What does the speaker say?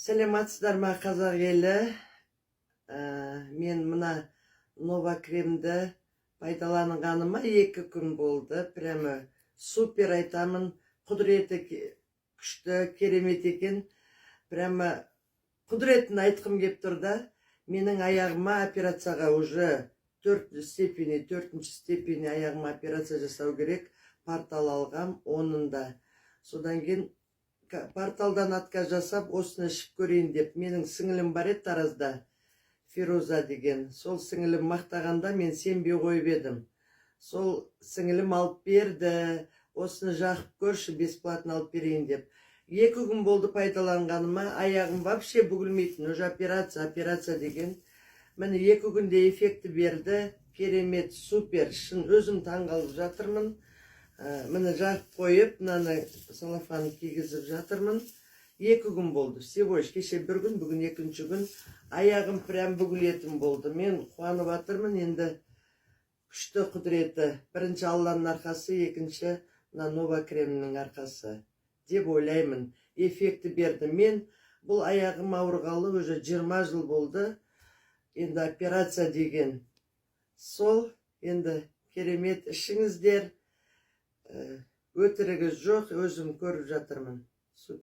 Сәлематсыздар ма қазақ елі? Мен мына Нова кремді пайдаланғаныма 2 күн болды. Прямо супер айтамын. Құдіреті күшті, керемет екен. Прямо құдіретін айтқым кеп тұр да. Менің аяғыма операцияға уже 4-ші степені аяғыма операция жасау керек. Портал алғам, онында. Содан кейін порталдан отказ жасап, осыны ішіп көрейін деп. Менің сіңілім бар еді Таразда, Фируза деген. Сол сіңілім мақтағанда мен сенбей қойып едім. Сол сіңілім алып берді. Осыны жақып көрші, бесплатно алып берейін деп. 2 күн болды пайдаланғаныма, аяғым вообще бүгілмейтін. Уже операция деген. Міне 2 күнде эффекті берді. Керемет, супер. Шын өзім таңғалып жатырмын. Міне жағып қойып, мынаны салафан кигізіп жатырмын. 2 күн болды. Всего кеше 1 күн, бүгін 2-ші күн. Аяғым прям бүгілетін болды. Мен қуанып жатырмын, енді күшті құдіреті. Бірінші Алланың арқасы, екінші Нова кремінің арқасы деп ойлаймын. Эффекті берді. Мен бұл аяғым ауырғалы уже 20 жыл болды. Енді операция деген. Сол енді керемет, ішіңіздер. Өтірігі жоқ, өзім көріп жатырмын.